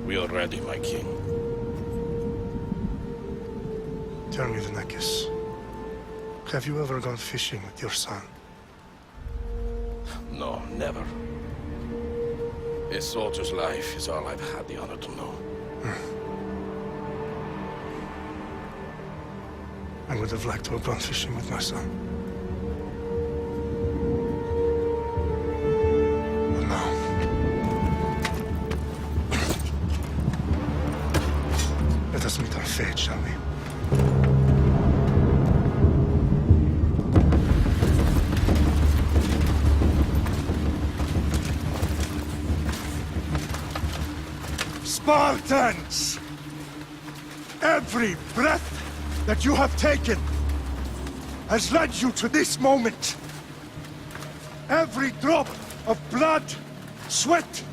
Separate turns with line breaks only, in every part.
We are ready, my king.
Tell me, Vinakis, have you ever gone fishing with your son?
No, never. A soldier's life is all I've had the honor to know.
I would have liked to have gone fishing with my son. But no. Let us meet on fate, shall we?
Spartans! Every breath that you have taken has led you to this moment. Every drop of blood, sweat,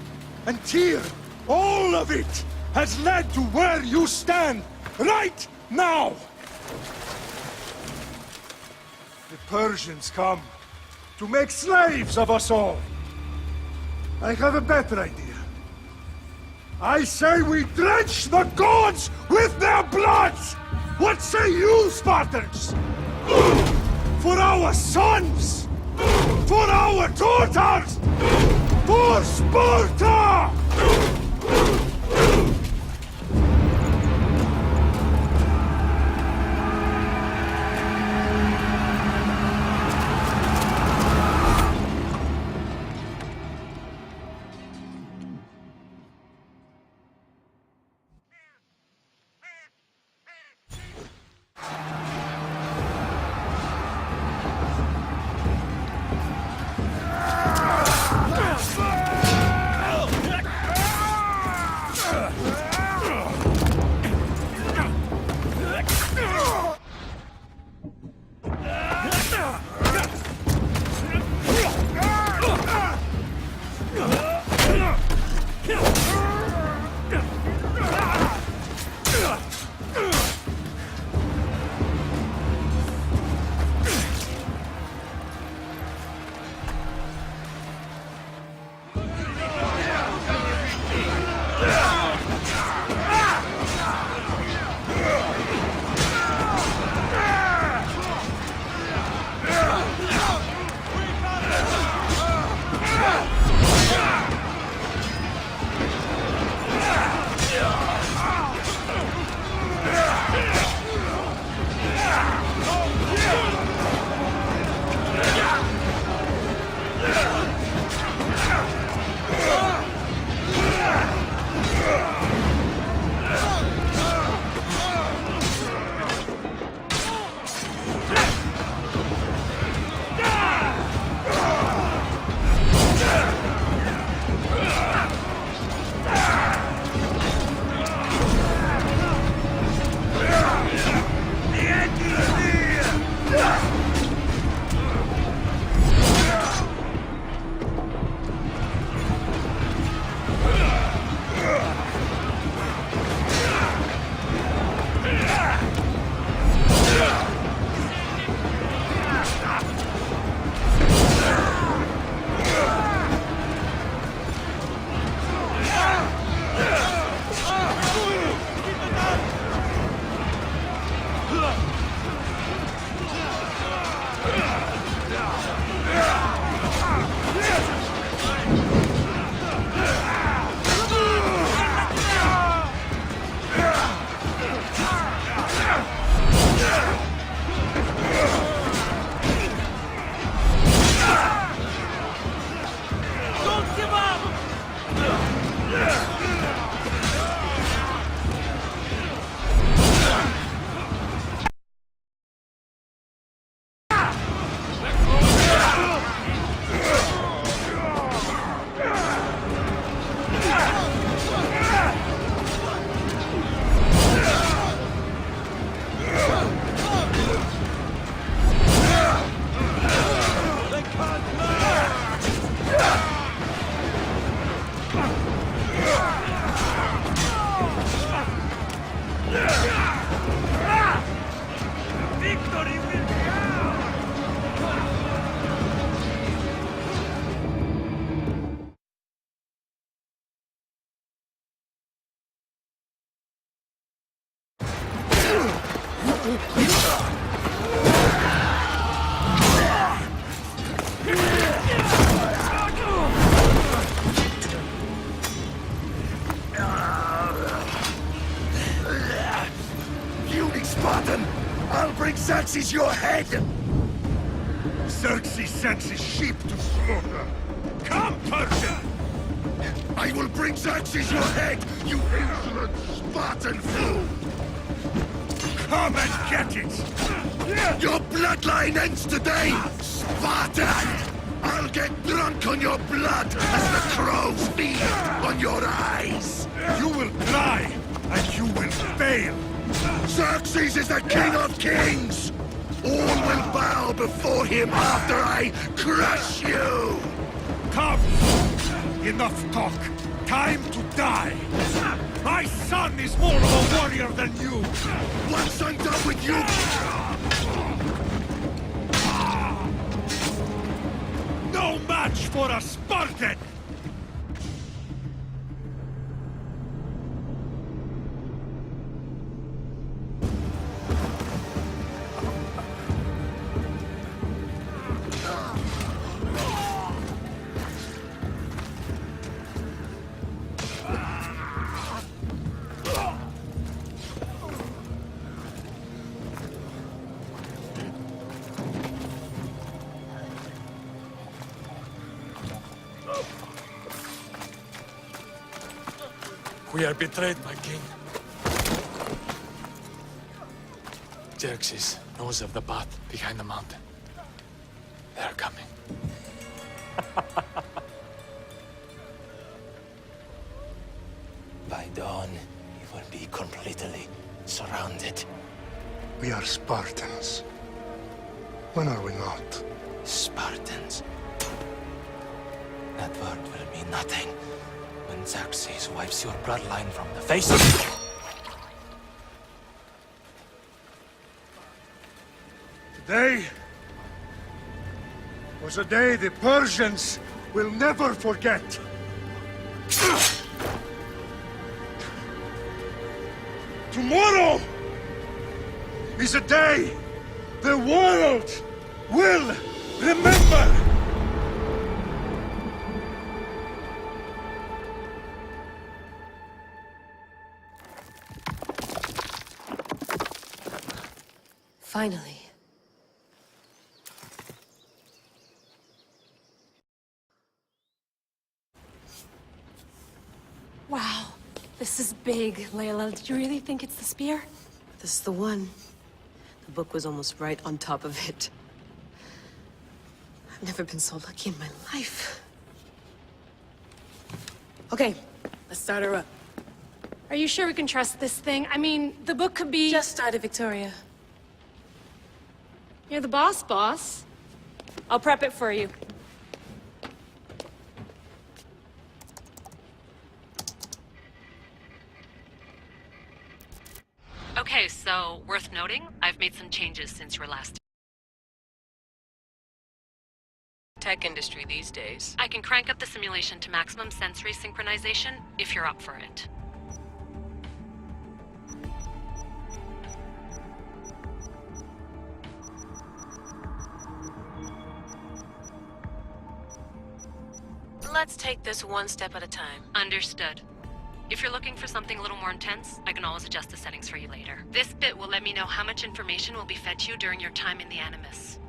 and tear, all of it has led to where you stand right now. The Persians come to make slaves of us all. I have a better idea. I say we drench the gods with their bloods! What say you, Spartans? For our sons! For our daughters! For Sparta! Puny Spartan! I'll bring Xerxes your head! Xerxes sends his sheep to slaughter. Come, Persian! I will bring Xerxes your head, you insolent Spartan fool! Come and get it! Your bloodline ends today, Spartan! I'll get drunk on your blood as the crows feed on your eyes! You will cry, and you will fail! Xerxes is the king of kings! All will bow before him after I crush you! Come! Enough talk! Time to die! My son is more of a warrior than you! Once I'm done with you... No match for a Spartan!
We are betrayed, my king. Xerxes knows of the path behind the mountain. They are coming.
By dawn, you will be completely surrounded.
We are Spartans. When are we not?
Spartans. That word will mean nothing when Xerxes wipes your bloodline from the face of it.
Today was a day the Persians will never forget. Tomorrow is a day the world will remember.
Finally.
Wow, this is big, Layla. Did you really think it's the spear?
This is the one. The book was almost right on top of it. I've never been so lucky in my life. Okay, let's start her up.
Are you sure we can trust this thing? I mean, the book could be...
Just started, Victoria.
You're the boss. I'll prep it for you.
Okay, so, worth noting, I've made some changes since you were last.
Tech industry these days.
I can crank up the simulation to maximum sensory synchronization if you're up for it.
Let's take this one step at a time.
Understood. If you're looking for something a little more intense, I can always adjust the settings for you later. This bit will let me know how much information will be fed to you during your time in the Animus.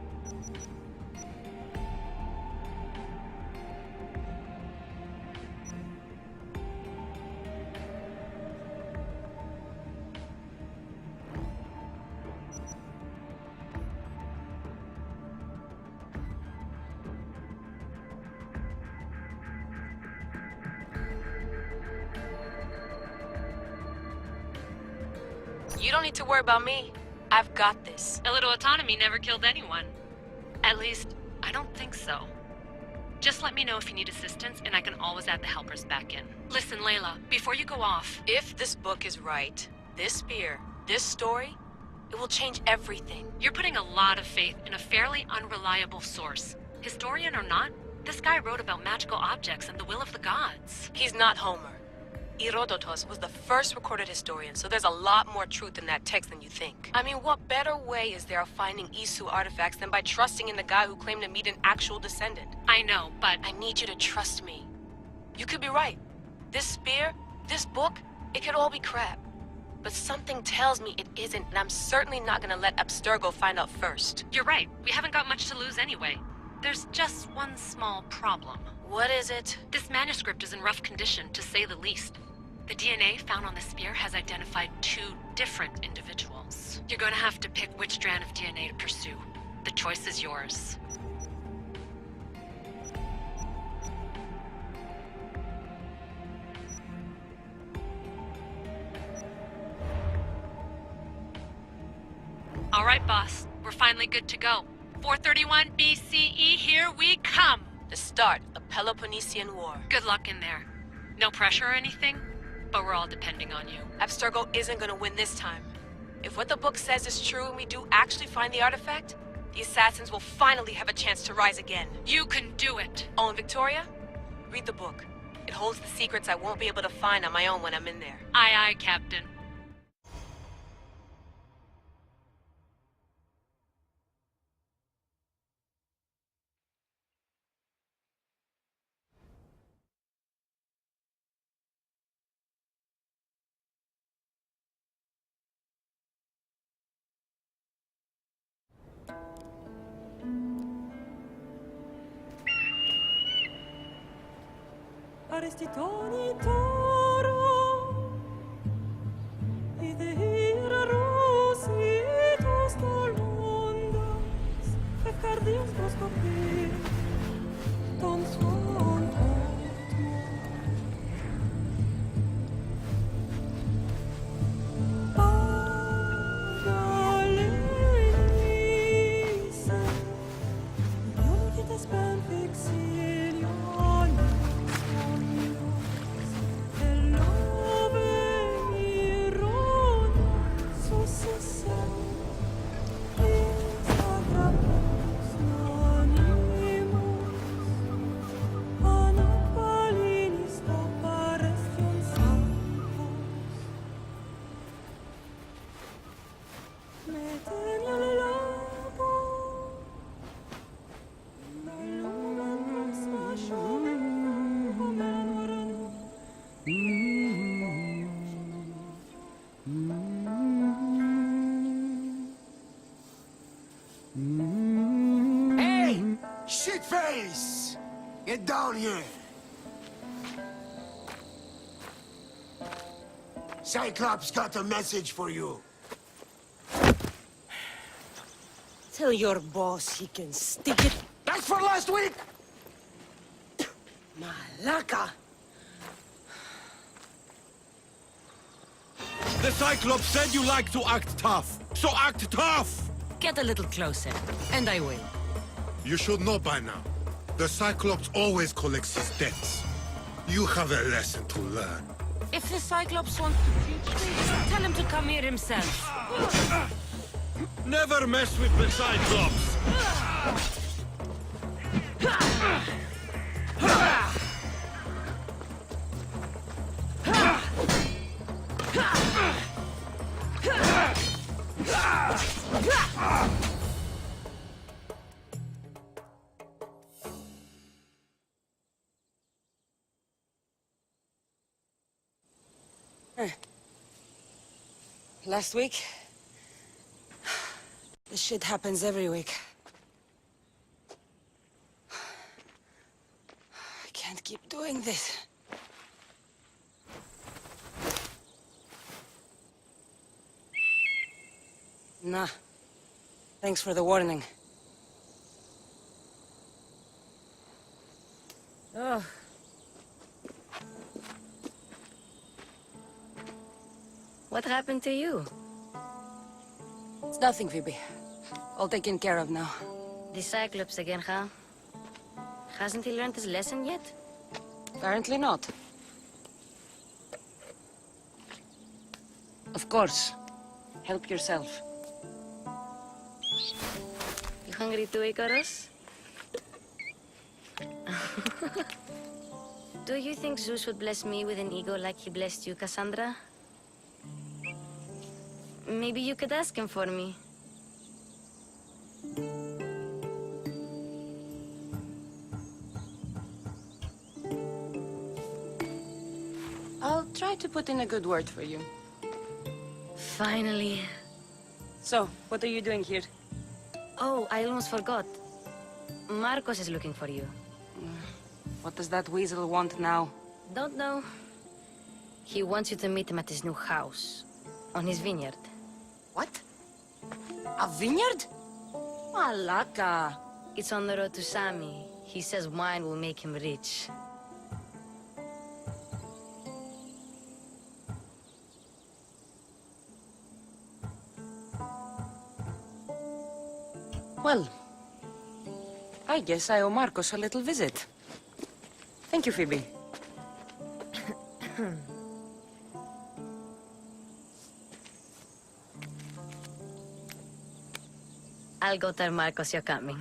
You don't need to worry about me. I've got this.
A little autonomy never killed anyone. At least, I don't think so. Just let me know if you need assistance, and I can always add the helpers back in. Listen, Layla, before you go off...
If this book is right, this spear, this story, it will change everything.
You're putting a lot of faith in a fairly unreliable source. Historian or not, this guy wrote about magical objects and the will of the gods.
He's not Homer. Herodotus was the first recorded historian, so there's a lot more truth in that text than you think. I mean, what better way is there of finding Isu artifacts than by trusting in the guy who claimed to meet an actual descendant?
I know, but
I need you to trust me. You could be right. This spear, this book, it could all be crap. But something tells me it isn't, and I'm certainly not gonna let Abstergo find out first.
you're right. We haven't got much to lose anyway. There's just one small problem.
What is it?
This manuscript is in rough condition, to say the least. The DNA found on the spear has identified 2 different individuals. You're gonna have to pick which strand of DNA to pursue. The choice is yours. All right, boss. We're finally good to go. 431 BCE, here we come!
The start of the Peloponnesian War.
Good luck in there. No pressure or anything, but we're all depending on you.
Abstergo isn't gonna win this time. If what the book says is true and we do actually find the artifact, the assassins will finally have a chance to rise again.
You can do it!
Oh, and Victoria? Read the book. It holds the secrets I won't be able to find on my own when I'm in there.
Aye, aye, Captain.
Arestitoni toro, idehira rositos tolmondas, efcardios proscopir, ton swan
Hey! Shitface! Get down here! Cyclops got a message for you.
Tell your boss he can stick it.
That's for last week!
Malaka!
The Cyclops said you like to act tough, so act tough!
Get a little closer, and I will.
You should know by now. The Cyclops always collects his debts. You have a lesson to learn.
If the Cyclops wants to teach me, tell him to come here himself.
Never mess with the Cyclops!
Last week? This shit happens every week. I can't keep doing this. Nah. Thanks for the warning. Oh.
What happened to you?
It's nothing, Phoebe. All taken care of now.
The Cyclops again, huh? Hasn't he learned his lesson yet?
Apparently not. Of course. Help yourself.
You hungry too, Icarus? Do you think Zeus would bless me with an ego like he blessed you, Cassandra? Maybe you could ask him for me.
I'll try to put in a good word for you.
Finally.
So, what are you doing here?
Oh, I almost forgot. Marcos is looking for you.
What does that weasel want now?
Don't know. He wants you to meet him at his new house. On his vineyard.
What? A vineyard? Malaka.
It's on the road to Sami. He says wine will make him rich.
Well, I guess I owe Marcos a little visit. Thank you, Phoebe.
I'll go tell Marcos you're coming.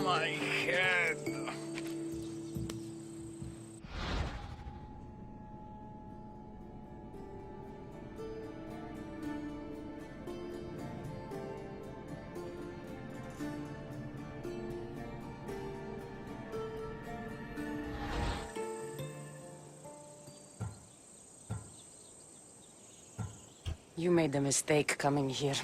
My head.
You made a mistake coming here.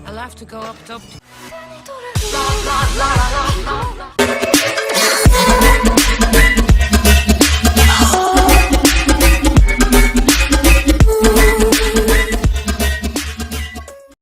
I'll have to go up top.